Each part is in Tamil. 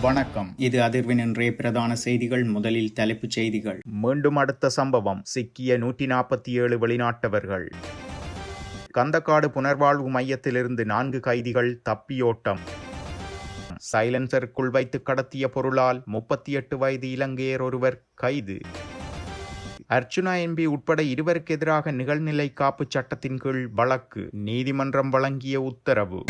வணக்கம். இது அதிர்வின் இன்றைய பிரதான செய்திகள். முதலில் தலைப்புச் செய்திகள். மீண்டும் அடுத்த சம்பவம். சிக்கிய 147 வெளிநாட்டவர்கள். கந்தக்காடு புனர்வாழ்வு மையத்திலிருந்து 4 கைதிகள் தப்பியோட்டம். சைலன்சருக்குள் வைத்து கடத்திய பொருளால் 38 வயது இலங்கையர் ஒருவர் கைது. அர்ச்சுனா எம்பி உட்பட 2 எதிராக நிகழ்நிலை காப்பு சட்டத்தின் கீழ் வழக்கு. நீதிமன்றம் வழங்கிய உத்தரவு.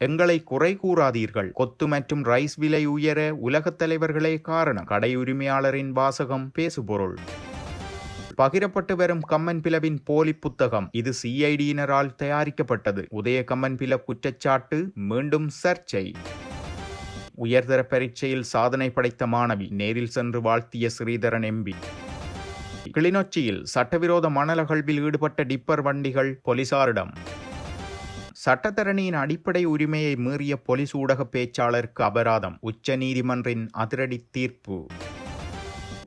எங்களை குறை கூறாதீர்கள். கொத்து மற்றும் ரைஸ் விலை உயர உலகத் தலைவர்களே காரணம். கடை உரிமையாளரின் வாசகம் பேசுபொருள். பகிரப்பட்டு வரும் கம்மன் பிளவின் போலி புத்தகம். இது சிஐடியினரால் தயாரிக்கப்பட்டது. உதய கம்மன் பிள குற்றச்சாட்டு மீண்டும் சர்ச்சை. உயர்தர பரீட்சையில் சாதனை படைத்த மாணவி நேரில் சென்று வாழ்த்திய ஸ்ரீதரன் எம்பி. கிளிநொச்சியில் சட்டவிரோத மணல் அகழ்வில் ஈடுபட்ட டிப்பர் வண்டிகள் போலீசாரிடம். சட்டத்தரணியின் அடிப்படை உரிமையை மீறிய போலீஸ் ஊடக பேச்சாளருக்கு அபராதம். உச்ச நீதிமன்றின் அதிரடி தீர்ப்பு.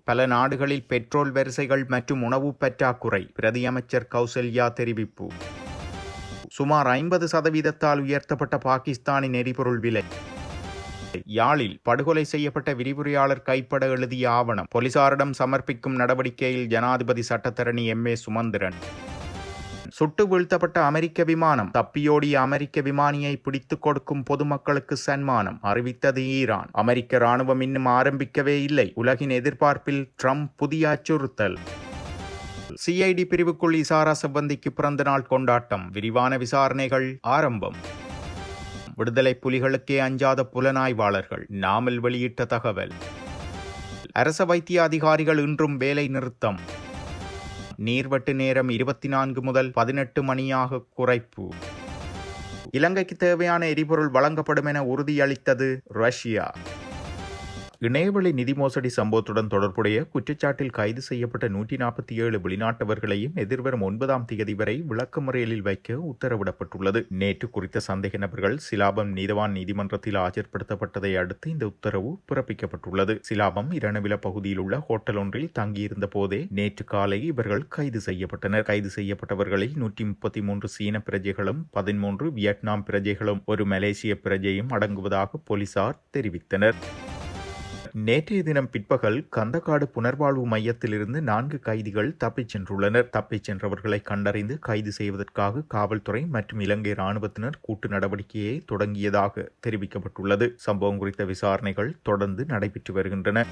பல நாடுகளில் பெட்ரோல் வரிசைகள் மற்றும் உணவு பற்றாக்குறை. பிரதி அமைச்சர் கௌசல்யா தெரிவிப்பு. சுமார் 50% உயர்த்தப்பட்ட பாகிஸ்தானின் எரிபொருள் விலை. யாழில் படுகொலை செய்யப்பட்ட விரிவுரையாளர் கைப்பட எழுதிய ஆவணம் போலீசாரிடம் சமர்ப்பிக்கும் நடவடிக்கையில் ஜனாதிபதி சட்டத்தரணி எம்.ஏ. சுமந்திரன். சுட்டு வீழ்த்தப்பட்ட அமெரிக்க விமானம். தப்பியோடிய அமெரிக்க விமானியை பிடித்துக் கொடுக்கும் பொதுமக்களுக்கு சன்மானம் அறிவித்தது ஈரான். அமெரிக்க ராணுவம் இன்னும் ஆரம்பிக்கவே இல்லை. உலகின் எதிர்பார்ப்பில் ட்ரம்ப் புதிய அச்சுறுத்தல். சிஐடி பிரிவுக்குள் இசாரா செவ்வந்திக்கு பிறந்த நாள் கொண்டாட்டம். விரிவான விசாரணைகள் ஆரம்பம். விடுதலை புலிகளுக்கே அஞ்சாத புலனாய்வாளர்கள். நாமல் வெளியிட்ட தகவல். அரச வைத்திய அதிகாரிகள் இன்றும் வேலை நிறுத்தம். நீர்வெட்டு நேரம் 24 முதல் 18 மணியாக குறைப்பு. இலங்கைக்கு தேவையான எரிபொருள் வழங்கப்படும் என உறுதியளித்தது ரஷ்யா. இணையவழி நிதி மோசடி சம்பவத்துடன் தொடர்புடைய குற்றச்சாட்டில் கைது செய்யப்பட்ட 147 வெளிநாட்டவர்களையும் எதிர்வரும் 9ஆம் தேதி வரை விளக்கமறியலில் வைக்க உத்தரவிடப்பட்டுள்ளது. நேற்று குறித்த சந்தேக நபர்கள் சிலாபம் நீதவான் நீதிமன்றத்தில் ஆஜர்படுத்தப்பட்டதை அடுத்து இந்த உத்தரவு பிறப்பிக்கப்பட்டுள்ளது. சிலாபம் இரணவில பகுதியில் உள்ள ஹோட்டல் ஒன்றில் தங்கியிருந்த போதே நேற்று காலை இவர்கள் கைது செய்யப்பட்டனர். கைது செய்யப்பட்டவர்களில் 133 சீன பிரஜைகளும் 13 வியட்நாம் பிரஜைகளும் ஒரு மலேசிய பிரஜையும் அடங்குவதாக போலீசார் தெரிவித்தனர். நேற்றைய தினம் பிற்பகல் கந்தக்காடு புனர்வாழ்வு மையத்திலிருந்து 4 கைதிகள் தப்பிச் சென்றுள்ளனர். தப்பிச் சென்றவர்களை கண்டறிந்து கைது செய்வதற்காக காவல்துறை மற்றும் இலங்கை ராணுவத்தினர் கூட்டு நடவடிக்கையை தொடங்கியதாக தெரிவிக்கப்பட்டுள்ளது. சம்பவம் குறித்த விசாரணைகள் தொடர்ந்து நடைபெற்று வருகின்றன.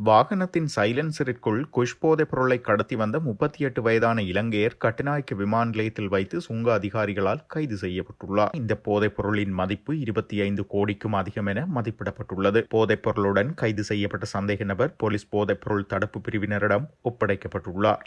வாகனத்தின் சைலன்சரிற்குள் குஷ் போதைப் பொருளை கடத்தி வந்த 38 வயதான இலங்கையர் கட்டுநாயக்க விமான நிலையத்தில் வைத்து சுங்க அதிகாரிகளால் கைது செய்யப்பட்டுள்ளார். இந்த போதைப் பொருளின் மதிப்பு 25 கோடிக்கும் அதிகம் என மதிப்பிடப்பட்டுள்ளது. போதைப் பொருளுடன் கைது செய்யப்பட்ட சந்தேக நபர் போலீஸ் போதைப் பொருள் தடுப்பு பிரிவினரிடம் ஒப்படைக்கப்பட்டுள்ளார்.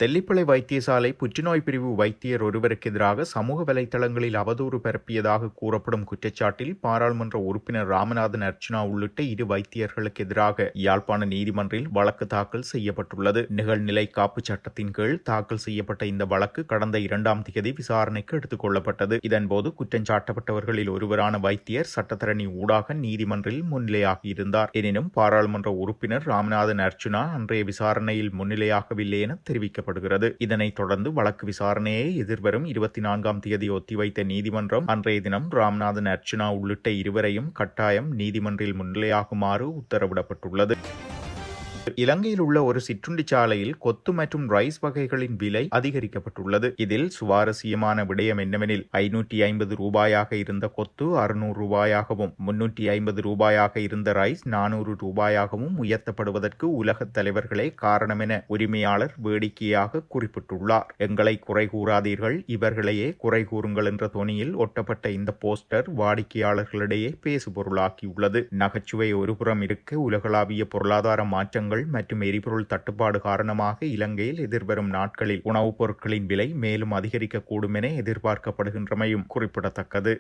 தெல்லிப்பளை வைத்தியசாலை புற்றுநோய் பிரிவு வைத்தியர் ஒருவருக்கு எதிராக சமூக வலைதளங்களில் அவதூறு பரப்பியதாக கூறப்படும் குற்றச்சாட்டில் பாராளுமன்ற உறுப்பினர் ராமநாதன் அர்ச்சுனா உள்ளிட்ட 2 வைத்தியர்களுக்கு எதிராக யாழ்ப்பாண நீதிமன்றில் வழக்கு தாக்கல் செய்யப்பட்டுள்ளது. நிகழ்நிலை காப்பு சட்டத்தின் கீழ் தாக்கல் செய்யப்பட்ட இந்த வழக்கு கடந்த 2ஆம் தேதி விசாரணைக்கு எடுத்துக் கொள்ளப்பட்டது. இதன்போது குற்றஞ்சாட்டப்பட்டவர்களில் ஒருவரான வைத்தியர் சட்டத்தரணி ஊடாக நீதிமன்றில் முன்னிலையாகியிருந்தார். எனினும் பாராளுமன்ற உறுப்பினர் ராமநாதன் அர்ச்சுனா அன்றைய விசாரணையில் முன்னிலையாகவில்லை என தெரிவிக்கப்பட்டது. இதனைத் தொடர்ந்து வழக்கு விசாரணையை எதிர்வரும் 24ஆம் தேதி ஒத்திவைத்த நீதிமன்றம் அன்றைய தினம் ராமநாதன் அர்ச்சுனா உள்ளிட்ட 2வரையும் கட்டாயம் நீதிமன்றில் முன்னிலையாகுமாறு உத்தரவிடப்பட்டுள்ளது. இலங்கையில் உள்ள ஒரு சிற்றுண்டி சாலையில் கொத்து மற்றும் ரைஸ் வகைகளின் விலை அதிகரிக்கப்பட்டுள்ளது. இதில் சுவாரஸ்யமான விடயம் என்னவெனில் 550 ரூபாயாக இருந்த கொத்து 600 ரூபாயாகவும் 350 ரூபாயாக இருந்த ரைஸ் 400 ரூபாயாகவும் உயர்த்தப்படுவதற்கு உலகத் தலைவர்களே காரணம் என உரிமையாளர் வேடிக்கையாக குறிப்பிட்டுள்ளார். எங்களை குறை கூறாதீர்கள், இவர்களையே குறை கூறுங்கள் என்ற தொனியில் ஒட்டப்பட்ட இந்த போஸ்டர் வாடிக்கையாளர்களிடையே பேசுபொருளாக்கியுள்ளது. நகைச்சுவை ஒருபுறம் இருக்க உலகளாவிய பொருளாதார மாற்றங்கள் மற்றும் எரிபொருள் தட்டுப்பாடு காரணமாக இலங்கையில் எதிர்வரும் நாட்களில் உணவுப் பொருட்களின் விலை மேலும் அதிகரிக்கக்கூடும் என எதிர்பார்க்கப்படுகின்றமையும் குறிப்பிடத்தக்கது.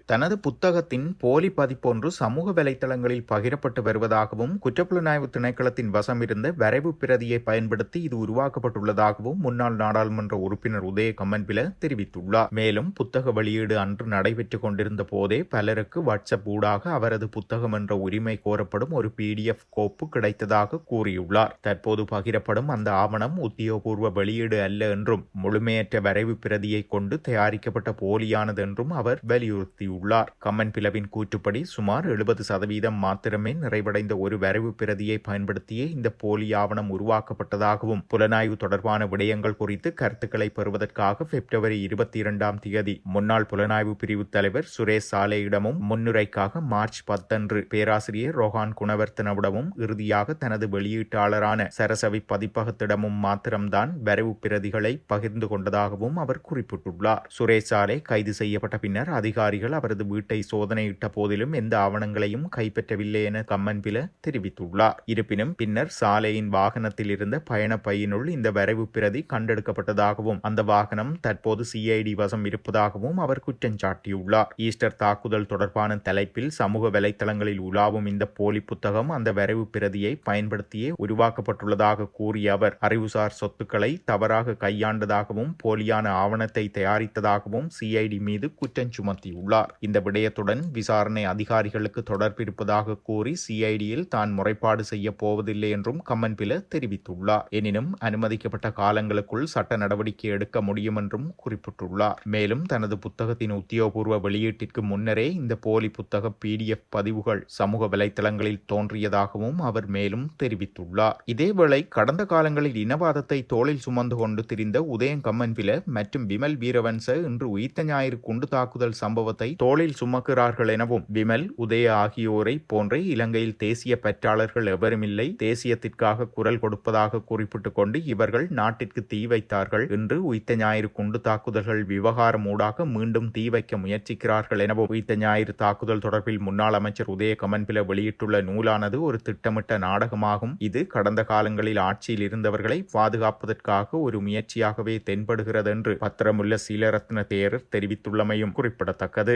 தனது புத்தகத்தின் போலி பதிப்பொன்று சமூக வலைதளங்களில் பகிரப்பட்டு வருவதாகவும் குற்றப்புலனாய்வு திணைக்களத்தின் வசம் இருந்த வரைவு பிரதியை பயன்படுத்தி இது உருவாக்கப்பட்டுள்ளதாகவும் முன்னாள் நாடாளுமன்ற உறுப்பினர் உதய கம்மன்பில தெரிவித்துள்ளார். மேலும் புத்தக வெளியீடு அன்று நடைபெற்றுக் கொண்டிருந்த போதே பலருக்கு வாட்ஸ்அப் ஊடாக அவரது புத்தகம் என்ற உரிமை கோரப்படும் ஒரு PDF கோப்பு கிடைத்ததாக கூறியுள்ளார். தற்போது பகிரப்படும் அந்த ஆவணம் உத்தியோகபூர்வ வெளியீடு அல்ல என்றும் முழுமையற்ற வரைவு பிரதியை கொண்டு தயாரிக்கப்பட்ட போலியானது என்றும் அவர் வலியுறுத்தியுள்ளார். கம்மன்பிலவின் கூற்றுப்படி சுமார் 70% மாத்திரமே நிறைவடைந்த ஒரு வரைவு பிரதியை பயன்படுத்தியே இந்த போலி ஆவணம் உருவாக்கப்பட்டதாகவும் புலனாய்வு தொடர்பான விடயங்கள் குறித்து கருத்துக்களை பெறுவதற்காக பிப்ரவரி 22 முன்னாள் புலனாய்வு பிரிவு தலைவர் சுரேஷ் சாலேயிடமும் முன்னுரைக்காக மார்ச் 10 பேராசிரியர் ரோஹான் குணவர்த்தனவிடமும் இறுதியாக தனது வெளியீட்டாளரான சரசவி பதிப்பகத்திடமும் மாத்திரம்தான் வரைவு பிரதிகளை பகிர்ந்து கொண்டதாகவும் அவர் குறிப்பிட்டுள்ளார். சுரேஷ் சாலே கைது செய்யப்பட்ட பின்னர் அதிகாரிகள் அவரது வீட்டை சோதனையிட்ட போதிலும் எந்த ஆவணங்களையும் கைப்பற்றவில்லை என கம்மன்பில தெரிவித்துள்ளார். இருப்பினும் பின்னர் சாலையின் வாகனத்தில் இருந்த பயண பையினுள் இந்த வரைவு பிரதி கண்டெடுக்கப்பட்டதாகவும் அந்த வாகனம் தற்போது CID வசம் இருப்பதாகவும் அவர் குற்றம் சாட்டியுள்ளார். ஈஸ்டர் தாக்குதல் தொடர்பான தலைப்பில் சமூக வலைதளங்களில் உலாவும் இந்த போலி புத்தகம் அந்த வரைவு பிரதியை பயன்படுத்தியே உருவாக்கப்பட்டுள்ளதாக கூறிய அவர் அறிவுசார் சொத்துக்களை தவறாக கையாண்டதாகவும் போலியான ஆவணத்தை தயாரித்ததாகவும் CID மீது குற்றம் சுமத்தியுள்ளார். இந்த விடயத்துடன் விசாரணை அதிகாரிகளுக்கு தொடர்பு இருப்பதாக கூறி CIDயில் தான் முறைப்பாடு செய்ய போவதில்லை என்றும் கம்மன்பில தெரிவித்துள்ளார். எனினும் அனுமதிக்கப்பட்ட காலங்களுக்குள் சட்ட நடவடிக்கை எடுக்க முடியும் என்றும் குறிப்பிட்டுள்ளார். மேலும் தனது புத்தகத்தின் உத்தியோகபூர்வ வெளியீட்டிற்கு முன்னரே இந்த போலி புத்தக PDF பதிவுகள் சமூக வலைதளங்களில் தோன்றியதாகவும் அவர் மேலும் தெரிவித்துள்ளார். இதேவேளை கடந்த காலங்களில் இனவாதத்தை தோளில் சுமந்து கொண்டு திரிந்த உதயன் கம்மன்பில மற்றும் விமல் வீரவன்ச இன்று உயிர்த்த ஞாயிறு குண்டு தாக்குதல் சம்பவத்தை தோளில் சுமக்கிறார்கள் எனவும் விமல் உதய ஆகியோரை போன்றே இலங்கையில் தேசிய பற்றாளர்கள் எவருமில்லை, தேசியத்திற்காக குரல் கொடுப்பதாக குறிப்பிட்டுக் கொண்டு இவர்கள் நாட்டிற்கு தீ வைத்தார்கள், இன்று உயிர்த்த ஞாயிறு குண்டு தாக்குதல்கள் விவகாரம் ஊடாக மீண்டும் தீ வைக்க முயற்சிக்கிறார்கள் எனவும் உயிர்த்த ஞாயிறு தாக்குதல் தொடர்பில் முன்னாள் அமைச்சர் உதய கம்மன்பில வெளியிட்டுள்ள நூலானது ஒரு திட்டமிட்ட நாடகமாகும். இது கடந்த காலங்களில் ஆட்சியில் இருந்தவர்களை பாதுகாப்பதற்காக ஒரு முயற்சியாகவே தென்படுகிறது என்று பத்திரமுள்ள சீலரத்ன தேரர் தெரிவித்துள்ளமையும் குறிப்பிடத்தக்கது.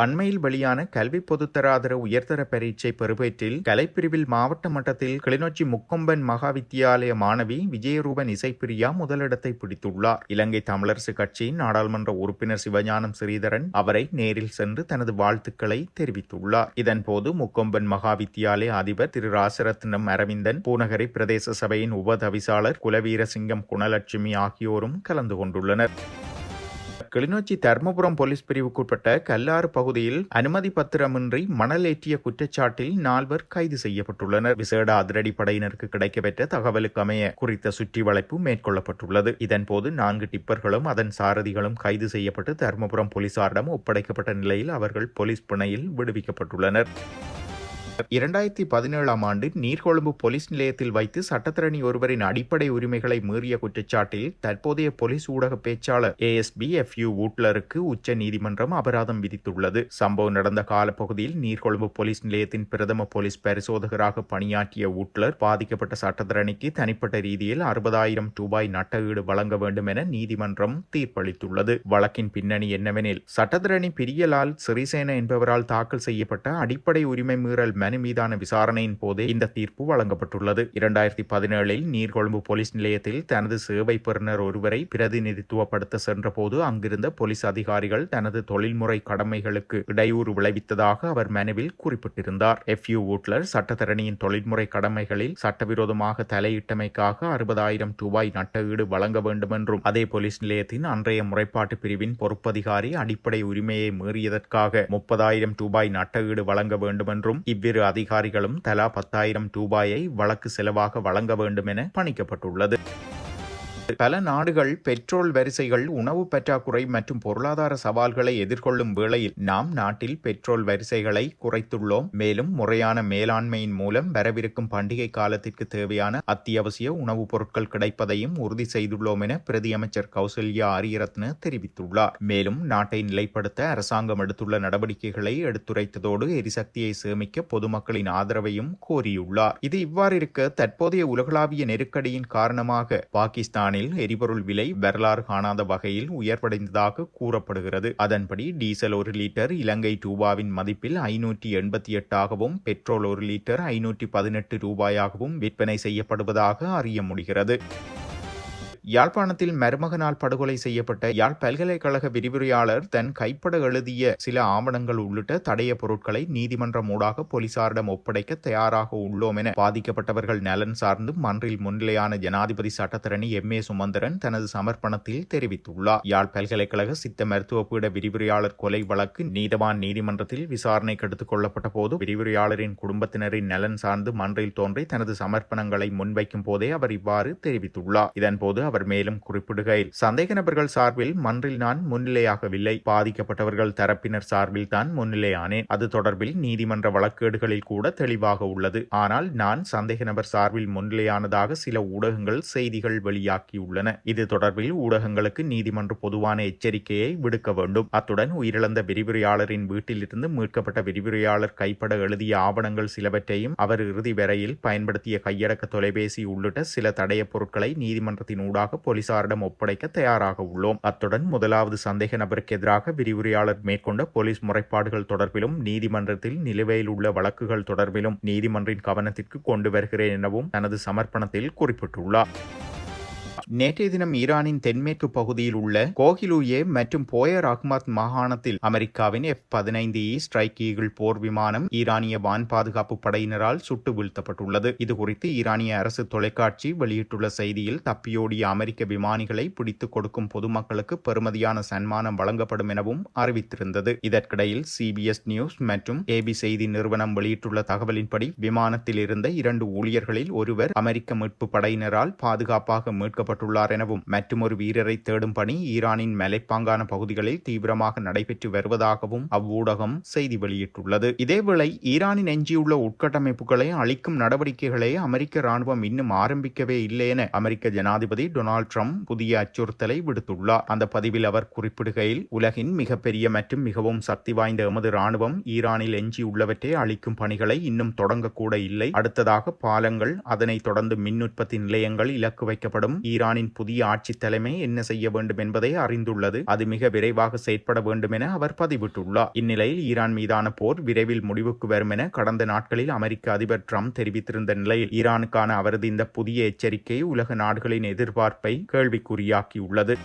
அண்மையில் வெளியான கல்வி பொதுத்தராதர உயர்தர பரீட்சை பெறுபேற்றில் கலைப்பிரிவில் மாவட்ட மட்டத்தில் கிளிநொச்சி முக்கொம்பன் மகா வித்தியாலய மாணவி விஜயரூபன் இசைப்பிரியா முதலிடத்தை பிடித்துள்ளார். இலங்கை தமிழரசு கட்சியின் நாடாளுமன்ற உறுப்பினர் சிவஞானம் ஸ்ரீதரன் அவரை நேரில் சென்று தனது வாழ்த்துக்களை தெரிவித்துள்ளார். இதன்போது முக்கொம்பன் மகா வித்தியாலய அதிபர் திரு ராசரத்னம் அரவிந்தன், பூநகரி பிரதேச சபையின் உபதவிசாளர் குலவீரசிங்கம் குணலட்சுமி ஆகியோரும் கலந்து கொண்டுள்ளனர். கிளிநொச்சி தர்மபுரம் போலீஸ் பிரிவுக்குட்பட்ட கல்லாறு பகுதியில் அனுமதி பத்திரமின்றி மணல் ஏற்றிய குற்றச்சாட்டில் 4 கைது செய்யப்பட்டுள்ளனர். விசேட அதிரடிப்படையினருக்கு கிடைக்கப்பெற்ற தகவலுக்கு அமைய குறித்த சுற்றி வளைப்பு மேற்கொள்ளப்பட்டுள்ளது. இதன்போது 4 டிப்பர்களும் அதன் சாரதிகளும் கைது செய்யப்பட்டு தர்மபுரம் போலீசாரிடம் ஒப்படைக்கப்பட்ட நிலையில் அவர்கள் போலீஸ் பிணையில் விடுவிக்கப்பட்டுள்ளனர். 2017 ஆண்டு நீர்கொழும்பு போலீஸ் நிலையத்தில் வைத்து சட்டத்தரணி ஒருவரின் அடிப்படை உரிமைகளை மீறிய குற்றச்சாட்டில் தற்போதைய போலீஸ் ஊடக பேச்சாளர் ASB FU வூட்லருக்கு உச்ச நீதிமன்றம் அபராதம் விதித்துள்ளது. சம்பவம் நடந்த காலப்பகுதியில் நீர்கொழும்பு போலீஸ் நிலையத்தின் பிரதம போலீஸ் பரிசோதகராக பணியாற்றிய வூட்லர் பாதிக்கப்பட்ட சட்டத்தரணிக்கு தனிப்பட்ட ரீதியில் 60,000 ரூபாய் நட்டஈடு வழங்க வேண்டும் என நீதிமன்றம் தீர்ப்பளித்துள்ளது. வழக்கின் பின்னணி என்னவெனில் சட்டத்தரணி பிரியலால் சிறிசேன என்பவரால் தாக்கல் செய்யப்பட்ட அடிப்படை உரிமை மீறல் மனு மீதான விசாரணையின் போதே இந்த தீர்ப்பு வழங்கப்பட்டுள்ளது. 2017 நீர்கொழும்பு போலீஸ் நிலையத்தில் தனது சேவை பெறுநர் ஒருவரை பிரதிநிதித்துவப்படுத்த சென்றபோது அங்கிருந்த போலீஸ் அதிகாரிகள் தனது தொழில்முறை கடமைகளுக்கு இடையூறு விளைவித்ததாக அவர் மனுவில் குறிப்பிட்டிருந்தார். FU வூட்லர் சட்டத்தரணியின் தொழில்முறை கடமைகளில் சட்டவிரோதமாக தலையிட்டமைக்காக 60,000 ரூபாய் நட்டஈடு வழங்க வேண்டும் என்றும் அதே போலீஸ் நிலையத்தின் அன்றைய முறைப்பாட்டு பிரிவின் பொறுப்பதிகாரி அடிப்படை உரிமையை மீறியதற்காக 30,000 ரூபாய் நட்டஈடு வழங்க வேண்டும் என்றும் இவ்விரு அதிகாரிகளும் தலா 10,000 ரூபாயை வழக்கு செலவாக வழங்க வேண்டும் என பணிக்கப்பட்டுள்ளது. பல நாடுகள் பெட்ரோல் வரிசைகள், உணவு பற்றாக்குறை மற்றும் பொருளாதார சவால்களை எதிர்கொள்ளும் வேளையில் நாம் நாட்டில் பெட்ரோல் வரிசைகளை குறைத்துள்ளோம். மேலும் முறையான மேலாண்மையின் மூலம் வரவிருக்கும் பண்டிகை காலத்திற்கு தேவையான அத்தியாவசிய உணவுப் பொருட்கள் கிடைப்பதையும் உறுதி செய்துள்ளோம் என பிரதியமைச்சர் கௌசல்யா ஆரியரத்ன தெரிவித்துள்ளார். மேலும் நாட்டை நிலைப்படுத்த அரசாங்கம் எடுத்துள்ள நடவடிக்கைகளை எடுத்துரைத்ததோடு எரிசக்தியை சேமிக்க பொதுமக்களின் ஆதரவையும் கோரியுள்ளார். இது இவ்வாறு இருக்க தற்போதைய உலகளாவிய நெருக்கடியின் காரணமாக பாகிஸ்தானில் ஈரானில் எரிபொருள் விலை வரலாறு காணாத வகையில் உயர்வடைந்ததாக கூறப்படுகிறது. அதன்படி டீசல் 1 லிட்டர் இலங்கை ரூபாவின் மதிப்பில் 588ஆகவும் பெட்ரோல் 1 லிட்டர் 518 ரூபாயாகவும் விற்பனை செய்யப்படுவதாக அறிய முடிகிறது. யாழ்ப்பாணத்தில் மருமகனால் படுகொலை செய்யப்பட்ட யாழ் பல்கலைக்கழக விரிவுரையாளர் தன் கைப்பட எழுதிய சில ஆவணங்கள் உள்ளிட்ட தடய பொருட்களை நீதிமன்றம் ஊடாக போலீசாரிடம் ஒப்படைக்க தயாராக உள்ளோம் என பாதிக்கப்பட்டவர்கள் நலன் சார்ந்து மன்றில் முன்னிலையான ஜனாதிபதி சட்டத்தரணி M.A. சுமந்திரன் தனது சமர்ப்பணத்தில் தெரிவித்துள்ளார். யாழ் பல்கலைக்கழக சித்த மருத்துவ பீட விரிவுரையாளர் கொலை வழக்கு நீதவான் நீதிமன்றத்தில் விசாரணைக்கு எடுத்துக் கொள்ளப்பட்ட போது விரிவுரையாளரின் குடும்பத்தினரின் நலன் சார்ந்து மன்றில் தோன்றி தனது சமர்ப்பணங்களை முன்வைக்கும் போதே அவர் இவ்வாறு தெரிவித்துள்ளார். இதன்போது அவர் மேலும் குறிப்பிடுகையில், சந்தேக நபர்கள் சார்பில் மன்றில் நான் முன்னிலையாகவில்லை, பாதிக்கப்பட்டவர்கள் தரப்பினர் சார்பில் தான் முன்னிலையானேன். அது தொடர்பில் நீதிமன்ற வழக்கேடுகளில் கூட தெளிவாக உள்ளது. ஆனால் நான் சந்தேக நபர் சார்பில் முன்னிலையானதாக சில ஊடகங்கள் செய்திகள் வெளியாகியுள்ளன. இது தொடர்பில் ஊடகங்களுக்கு நீதிமன்ற பொதுவான எச்சரிக்கையை விடுக்க வேண்டும். அத்துடன் உயிரிழந்த விரிவுரையாளரின் வீட்டிலிருந்து மீட்கப்பட்ட விரிவுரையாளர் கைப்பட எழுதிய ஆவணங்கள் சிலவற்றையும் அவர் இறுதி வரையில் பயன்படுத்திய கையடக்க தொலைபேசி உள்ளிட்ட சில தடய பொருட்களை நீதிமன்றத்தின் ஊடாக போலீசாரிடம் ஒப்படைக்க தயாராக உள்ளோம். அத்துடன் முதலாவது சந்தேக நபருக்கு எதிராக விரிவுரையாளர் மேற்கொண்ட போலீஸ் முறைப்பாடுகள் தொடர்பிலும் நீதிமன்றத்தில் நிலுவையில் உள்ள வழக்குகள் தொடர்பிலும் நீதிமன்றின் கவனத்திற்கு கொண்டு வருகிறேன் எனவும் தனது சமர்ப்பணத்தில் குறிப்பிட்டுள்ளார். நேற்றைய தினம் ஈரானின் தென்மேற்கு பகுதியில் உள்ள கோஹிலூயே மற்றும் போயர் அஹ்மத் மாகாணத்தில் அமெரிக்காவின் F-15E ஸ்ட்ரைக் ஈகிள் போர் விமானம் ஈரானிய வான் பாதுகாப்பு படையினரால் சுட்டு வீழ்த்தப்பட்டுள்ளது. இதுகுறித்து ஈரானிய அரசு தொலைக்காட்சி வெளியிட்டுள்ள செய்தியில், தப்பியோடிய அமெரிக்க விமானிகளை பிடித்துக் கொடுக்கும் பொதுமக்களுக்கு பெறுமதியான சன்மானம் வழங்கப்படும் எனவும் அறிவித்திருந்தது. இதற்கிடையில் CBS நியூஸ் மற்றும் AB செய்தி நிறுவனம் வெளியிட்டுள்ள தகவலின்படி விமானத்தில் இருந்த 2 ஊழியர்களில் ஒருவர் அமெரிக்க மீட்பு படையினரால் பாதுகாப்பாக மீட்கப்பட்டுள்ளார் எனவும் மற்றொரு வீரரை தேடும் பணி ஈரானின் மலைப்பாங்கான பகுதிகளில் தீவிரமாக நடைபெற்று வருவதாகவும் அவ்வூடகம் செய்தி வெளியிட்டுள்ளது. இதேவேளை ஈரானின் எஞ்சியுள்ள உட்கட்டமைப்புகளை அழிக்கும் நடவடிக்கைகளை அமெரிக்க ராணுவம் இன்னும் ஆரம்பிக்கவே இல்லை என அமெரிக்க ஜனாதிபதி டொனால்ட் ட்ரம்ப் புதிய அச்சுறுத்தலை விடுத்துள்ளார். அந்த பதிவில் அவர் குறிப்பிடுகையில், உலகின் மிகப்பெரிய மற்றும் மிகவும் சக்தி வாய்ந்த எமது ராணுவம் ஈரானில் எஞ்சியுள்ளவற்றை அழிக்கும் பணிகளை இன்னும் தொடங்கக்கூட இல்லை. அடுத்ததாக பாலங்கள், அதனைத் தொடர்ந்து மின் உற்பத்தி நிலையங்கள் இலக்கு வைக்கப்படும். ஈரானின் புதிய ஆட்சி தலைமை என்ன செய்ய வேண்டும் என்பதை அறிந்துள்ளது. அது மிக விரைவாக செயற்பட வேண்டும் என அவர் பதிவிட்டுள்ளார். இந்நிலையில் ஈரான் மீதான போர் விரைவில் முடிவுக்கு வரும் என கடந்த நாட்களில் அமெரிக்க அதிபர் ட்ரம்ப் தெரிவித்திருந்த நிலையில் ஈரானுக்கான அவரது இந்த புதிய எச்சரிக்கை உலக நாடுகளின் எதிர்பார்ப்பை கேள்விக்குறியாக்கியுள்ளது.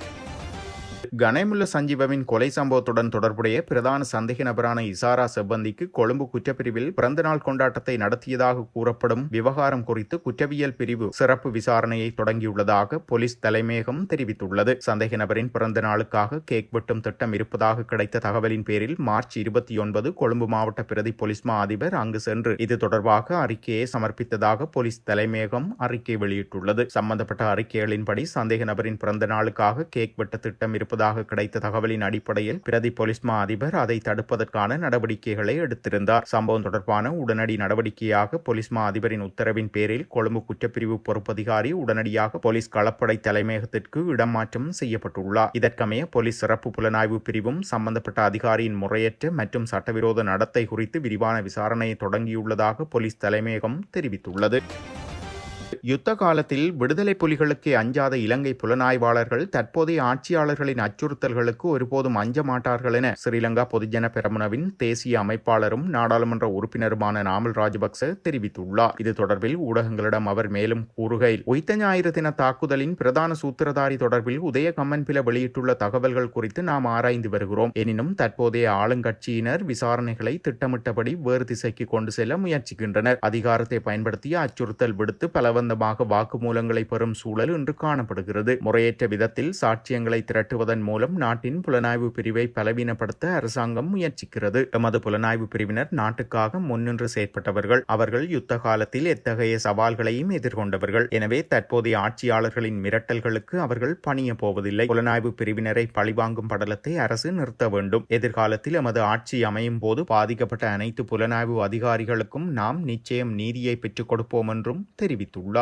கனேமுல்ல சஞ்சீவவின் கொலை சம்பவத்துடன் தொடர்புடைய பிரதான சந்தேக நபரான இசாரா செவ்வந்திக்கு கொழும்பு குற்றப்பிரிவில் பிறந்தநாள் கொண்டாட்டத்தை நடத்தியதாக கூறப்படும் விவகாரம் குறித்து குற்றவியல் பிரிவு சிறப்பு விசாரணையை தொடங்கியுள்ளதாக போலீஸ் தலைமையகம் தெரிவித்துள்ளது. சந்தேக நபரின் பிறந்த நாளுக்காக கேக் வெட்டும் திட்டம் இருப்பதாக கிடைத்த தகவலின் பேரில் மார்ச் 29 கொழும்பு மாவட்ட பிரதி போலீஸ் மா அதிபர் அங்கு சென்று இது தொடர்பாக அறிக்கையை சமர்ப்பித்ததாக போலீஸ் தலைமையகம் அறிக்கை வெளியிட்டுள்ளது. சம்பந்தப்பட்ட அறிக்கைகளின்படி சந்தேக நபரின் பிறந்த நாளுக்காக கேக் வெட்ட திட்டம் இருப்பதாக கிடைத்த தகவலின் அடிப்படையில் பிரதி போலீஸ் மா அதிபர் அதை தடுப்பதற்கான நடவடிக்கைகளை எடுத்திருந்தார். சம்பவம் தொடர்பான உடனடி நடவடிக்கையாக போலீஸ் மா அதிபரின் உத்தரவின் பேரில் கொழும்பு குற்றப்பிரிவு பொறுப்பதிகாரி உடனடியாக போலீஸ் களப்படை தலைமையகத்திற்கு இடமாற்றம் செய்யப்பட்டுள்ளார். இதற்கமைய போலீஸ் சிறப்பு புலனாய்வு பிரிவும் சம்பந்தப்பட்ட அதிகாரியின் முறையற்ற மற்றும் சட்டவிரோத நடத்தை குறித்து விரிவான விசாரணையை தொடங்கியுள்ளதாக போலீஸ் தலைமையகம் தெரிவித்துள்ளது. யுத்த காலத்தில் விடுதலை புலிகளுக்கு அஞ்சாத இலங்கை புலனாய்வாளர்கள் தற்போதைய ஆட்சியாளர்களின் அச்சுறுத்தல்களுக்கு ஒருபோதும் அஞ்ச மாட்டார்கள் என ஸ்ரீலங்கா பொதுஜன பெரமுனவின் தேசிய அமைப்பாளரும் நாடாளுமன்ற உறுப்பினருமான நாமல் ராஜபக்ச தெரிவித்துள்ளார். இது தொடர்பில் ஊடகங்களிடம் அவர் மேலும் கூறுகையில், உயிர்த்த ஞாயிறு தின தாக்குதலின் பிரதான சூத்திரதாரி தொடர்பில் உதய கம்மன்பில வெளியிட்டுள்ள தகவல்கள் குறித்து நாம் ஆராய்ந்து வருகிறோம். எனினும் தற்போதைய ஆளுங்கட்சியினர் விசாரணைகளை திட்டமிட்டபடி வேறு திசைக்கு கொண்டு செல்ல முயற்சிக்கின்றனர். அதிகாரத்தை பயன்படுத்தி அச்சுறுத்தல் விடுத்து பலவந்தமாக வாக்குமூலங்களை பெறும் சூழல் இன்று காணப்படுகிறது. முறையற்ற விதத்தில் சாட்சியங்களை திரட்டுவதன் மூலம் நாட்டின் புலனாய்வு பிரிவை பலவீனப்படுத்த அரசாங்கம் முயற்சிக்கிறது. எமது புலனாய்வு பிரிவினர் நாட்டுக்காக முன்னின்று செயற்பட்டவர்கள். அவர்கள் யுத்த காலத்தில் எத்தகைய சவால்களையும் எதிர்கொண்டவர்கள். எனவே தற்போதைய ஆட்சியாளர்களின் மிரட்டல்களுக்கு அவர்கள் பணிய போவதில்லை. புலனாய்வு பிரிவினரை பழிவாங்கும் படலத்தை அரசு நிறுத்த வேண்டும். எதிர்காலத்தில் எமது ஆட்சி அமையும் போது பாதிக்கப்பட்ட அனைத்து புலனாய்வு அதிகாரிகளுக்கும் நாம் நிச்சயம் நீதியை பெற்றுக் கொடுப்போம் என்றும் தெரிவித்துள்ளார்.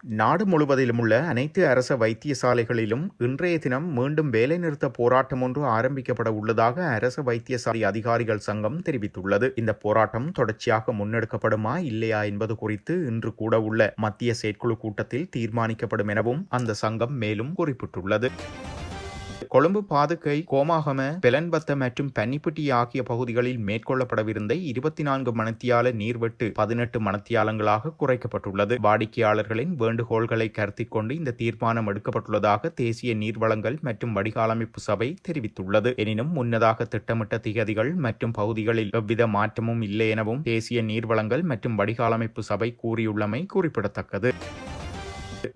நாடு முழுவதிலும் உள்ள அனைத்து அரச வைத்தியசாலைகளிலும் இன்றைய தினம் மீண்டும் வேலைநிறுத்த போராட்டம் ஒன்று ஆரம்பிக்கப்பட உள்ளதாக அரச வைத்தியசாலை அதிகாரிகள் சங்கம் தெரிவித்துள்ளது. இந்த போராட்டம் தொடர்ச்சியாக முன்னெடுக்கப்படுமா இல்லையா என்பது குறித்து இன்று கூட உள்ள மத்திய செயற்குழு கூட்டத்தில் தீர்மானிக்கப்படும் எனவும் அந்த சங்கம் மேலும் குறிப்பிட்டுள்ளது. கொழும்பு பாதுகை கோமாகம பெலன்பத்த மற்றும் பன்னிப்பட்டி ஆகிய பகுதிகளில் மேற்கொள்ளப்படவிருந்த 24 மணித்தியால நீர்வெட்டு 18 மணித்தியாலங்களாக குறைக்கப்பட்டுள்ளது. வாடிக்கையாளர்களின் வேண்டுகோள்களை கருத்தில் கொண்டு இந்த தீர்மானம் எடுக்கப்பட்டுள்ளதாக தேசிய நீர்வளங்கள் மற்றும் வடிகாலமைப்பு சபை தெரிவித்துள்ளது. எனினும் முன்னதாக திட்டமிட்ட திகதிகள் மற்றும் பகுதிகளில் எவ்வித மாற்றமும் இல்லை எனவும் தேசிய நீர்வளங்கள் மற்றும் வடிகாலமைப்பு சபை கூறியுள்ளமை குறிப்பிடத்தக்கது.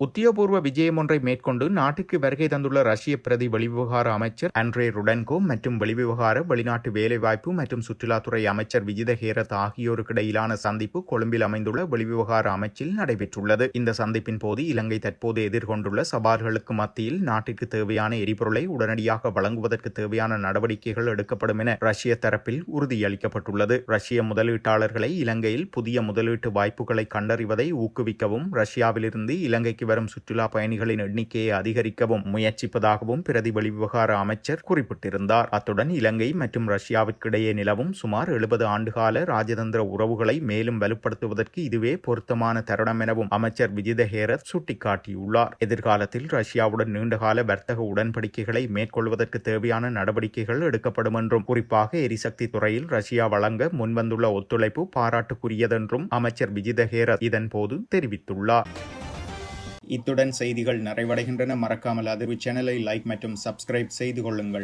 உத்தியோகபூர்வ விஜயம் ஒன்றை மேற்கொண்டு நாட்டுக்கு வருகை தந்துள்ள ரஷ்ய பிரதி வெளிவிவகார அமைச்சர் அண்ட்ரே ருடென்கோ மற்றும் வெளிவிவகார வெளிநாட்டு வேலைவாய்ப்பு மற்றும் சுற்றுலாத்துறை அமைச்சர் விஜித ஹேரத் ஆகியோருக்கிடையிலான சந்திப்பு கொழும்பில் அமைந்துள்ள வெளிவிவகார அமைச்சில் நடைபெற்றுள்ளது. இந்த சந்திப்பின் போது இலங்கை தற்போது எதிர்கொண்டுள்ள சவால்களுக்கு மத்தியில் நாட்டிற்கு தேவையான எரிபொருளை உடனடியாக வழங்குவதற்கு தேவையான நடவடிக்கைகள் எடுக்கப்படும் என ரஷ்ய தரப்பில் உறுதியளிக்கப்பட்டுள்ளது. ரஷ்ய முதலீட்டாளர்களை இலங்கையில் புதிய முதலீட்டு வாய்ப்புகளை கண்டறிவதை ஊக்குவிக்கவும் ரஷ்யாவிலிருந்து இலங்கை வரும் சுற்றுலா பயணிகளின் எண்ணிக்கையை அதிகரிக்கவும் முயற்சிப்பதாகவும் பிரதி வெளிவிவகார அமைச்சர் குறிப்பிட்டிருந்தார். அத்துடன் இலங்கை மற்றும் ரஷ்யாவிற்கிடையே நிலவும் சுமார் 70 ஆண்டுகால ராஜதந்திர உறவுகளை மேலும் வலுப்படுத்துவதற்கு இதுவே பொருத்தமான தருணம் எனவும் அமைச்சர் விஜித ஹேரத் சுட்டிக்காட்டியுள்ளார். எதிர்காலத்தில் ரஷ்யாவுடன் நீண்டகால வர்த்தக உடன்படிக்கைகளை மேற்கொள்வதற்கு தேவையான நடவடிக்கைகள் எடுக்கப்படும் என்றும் குறிப்பாக எரிசக்தி துறையில் ரஷ்யா வழங்க முன்வந்துள்ள ஒத்துழைப்பு பாராட்டுக்குரியதென்றும் அமைச்சர் விஜித ஹேரத் இதன்போது தெரிவித்துள்ளார். இத்துடன் செய்திகள் நிறைவடைகின்றன. மறக்காமல் அதிர்வு சேனலை லைக் மற்றும் சப்ஸ்கிரைப் செய்து கொள்ளுங்கள்.